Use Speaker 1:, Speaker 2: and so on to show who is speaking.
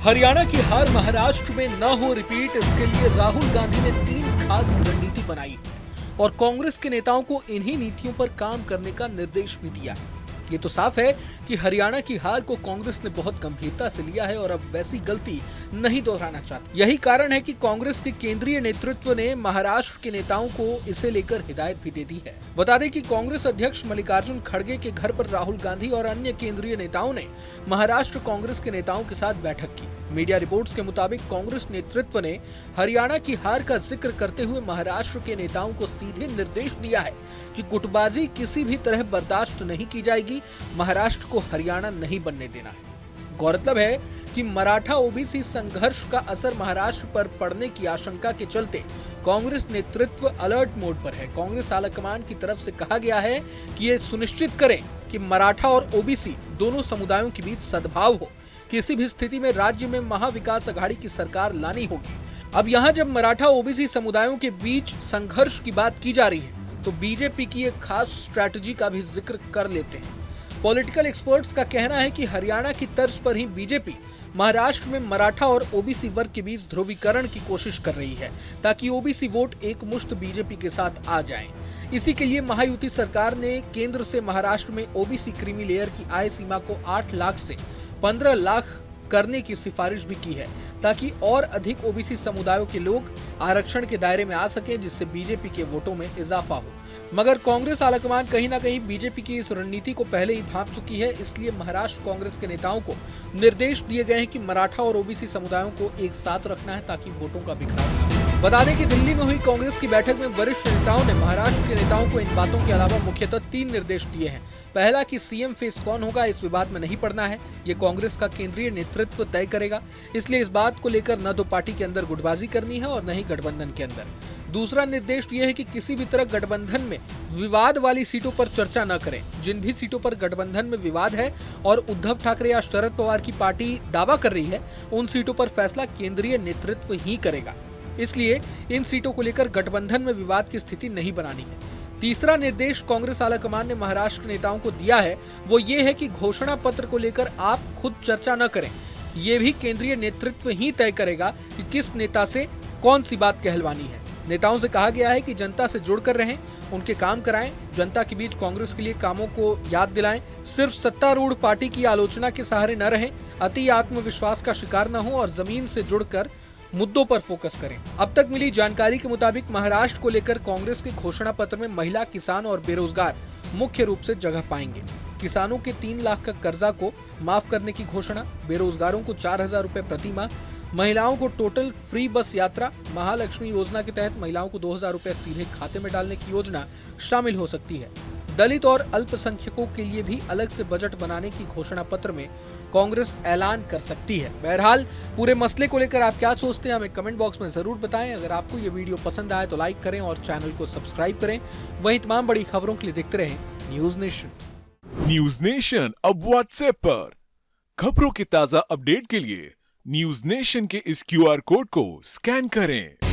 Speaker 1: हरियाणा की हार महाराष्ट्र में न हो रिपीट, इसके लिए राहुल गांधी ने 3 खास रणनीति बनाई और कांग्रेस के नेताओं को इन्हीं नीतियों पर काम करने का निर्देश भी दिया है। ये तो साफ है कि हरियाणा की हार को कांग्रेस ने बहुत गंभीरता से लिया है और अब वैसी गलती नहीं दोहराना चाहती। यही कारण है कि कांग्रेस के केंद्रीय नेतृत्व ने महाराष्ट्र के नेताओं को इसे लेकर हिदायत भी दे दी है। बता दें कि कांग्रेस अध्यक्ष मल्लिकार्जुन खड़गे के घर पर राहुल गांधी और अन्य केंद्रीय नेताओं ने महाराष्ट्र कांग्रेस के नेताओं के साथ बैठक की। मीडिया रिपोर्ट्स के मुताबिक कांग्रेस नेतृत्व ने हरियाणा की हार का जिक्र करते हुए महाराष्ट्र के नेताओं को सीधे निर्देश दिया है कि गुटबाजी किसी भी तरह बर्दाश्त नहीं की जाएगी, महाराष्ट्र को हरियाणा नहीं बनने देना है। गौरतलब है कि मराठा ओबीसी संघर्ष का असर महाराष्ट्र पर पड़ने की आशंका के चलते कांग्रेस नेतृत्व अलर्ट मोड पर है। कांग्रेस आलाकमान की तरफ से कहा गया है कि ये सुनिश्चित करें कि मराठा और ओबीसी दोनों समुदायों के बीच सद्भाव हो। किसी भी स्थिति में राज्य में महाविकास अघाड़ी की सरकार लानी होगी। अब यहाँ जब मराठा ओबीसी समुदायों के बीच संघर्ष की बात की जा रही है तो बीजेपी की एक खास स्ट्रैटेजी का भी जिक्र कर लेते हैं। पॉलिटिकल एक्सपर्ट्स का कहना है कि हरियाणा की तर्ज पर ही बीजेपी महाराष्ट्र में मराठा और ओबीसी वर्ग के बीच ध्रुवीकरण की कोशिश कर रही है ताकि ओबीसी वोट एकमुश्त बीजेपी के साथ आ जाएं। इसी के लिए महायुति सरकार ने केंद्र से महाराष्ट्र में ओबीसी क्रीमी लेयर की आय सीमा को 8 लाख से 15 लाख करने की सिफारिश भी की है ताकि और अधिक ओबीसी समुदायों के लोग आरक्षण के दायरे में आ सकें, जिससे बीजेपी के वोटों में इजाफा हो। मगर कांग्रेस आलाकमान कहीं ना कहीं बीजेपी की इस रणनीति को पहले ही भांप चुकी है। इसलिए महाराष्ट्र कांग्रेस के नेताओं को निर्देश दिए गए हैं कि मराठा और ओबीसी समुदायों को एक साथ रखना है ताकि वोटों का बिखराव न हो। बता दें कि दिल्ली में हुई कांग्रेस की बैठक में वरिष्ठ नेताओं ने महाराष्ट्र के नेताओं को इन बातों के अलावा मुख्यतः 3 निर्देश दिए हैं। पहला कि सीएम फेस कौन होगा, इस विवाद में नहीं पड़ना है, ये कांग्रेस का केंद्रीय नेतृत्व तय करेगा। इसलिए इस बात को लेकर न तो पार्टी के अंदर गुटबाजी करनी है और न ही गठबंधन के अंदर। दूसरा निर्देश ये है कि किसी भी तरह गठबंधन में विवाद वाली सीटों पर चर्चा न करें। जिन भी सीटों पर गठबंधन में विवाद है और उद्धव ठाकरे या शरद पवार की पार्टी दावा कर रही है, उन सीटों पर फैसला केंद्रीय नेतृत्व ही करेगा। इसलिए इन सीटों को लेकर गठबंधन में विवाद की स्थिति नहीं बनानी है। तीसरा निर्देश कांग्रेस आलाकमान ने महाराष्ट्र के नेताओं को दिया है, वो ये है कि घोषणा पत्र को लेकर आप खुद चर्चा न करें। ये भी केंद्रीय नेतृत्व ही तय करेगा कि किस नेता से कौन सी बात कहलवानी है। नेताओं से कहा गया है कि जनता से जुड़कर रहें, उनके काम कराएं, जनता के बीच कांग्रेस के लिए कामों को याद दिलाएं, सिर्फ सत्तारूढ़ पार्टी की आलोचना के सहारे न रहें, अति आत्मविश्वास का शिकार न हो और जमीन से जुड़कर मुद्दों पर फोकस करें। अब तक मिली जानकारी के मुताबिक महाराष्ट्र को लेकर कांग्रेस के घोषणा पत्र में महिला, किसान और बेरोजगार मुख्य रूप से जगह पाएंगे। किसानों के 3 लाख का कर्जा को माफ करने की घोषणा, बेरोजगारों को 4,000 रुपए प्रति माह, महिलाओं को टोटल फ्री बस यात्रा, महालक्ष्मी योजना के तहत महिलाओं को 2,000 रुपए सीधे खाते में डालने की योजना शामिल हो सकती है। दलित और अल्पसंख्यकों के लिए भी अलग से बजट बनाने की घोषणा पत्र में कांग्रेस ऐलान कर सकती है। बहरहाल पूरे मसले को लेकर आप क्या सोचते हैं, हमें कमेंट बॉक्स में जरूर बताएं। अगर आपको ये वीडियो पसंद आए तो लाइक करें और चैनल को सब्सक्राइब करें। वहीं तमाम बड़ी खबरों के लिए देखते रहें न्यूज नेशन।
Speaker 2: न्यूज नेशन अब व्हाट्सएप पर खबरों के ताजा अपडेट के लिए न्यूज नेशन के इस QR कोड को स्कैन करें।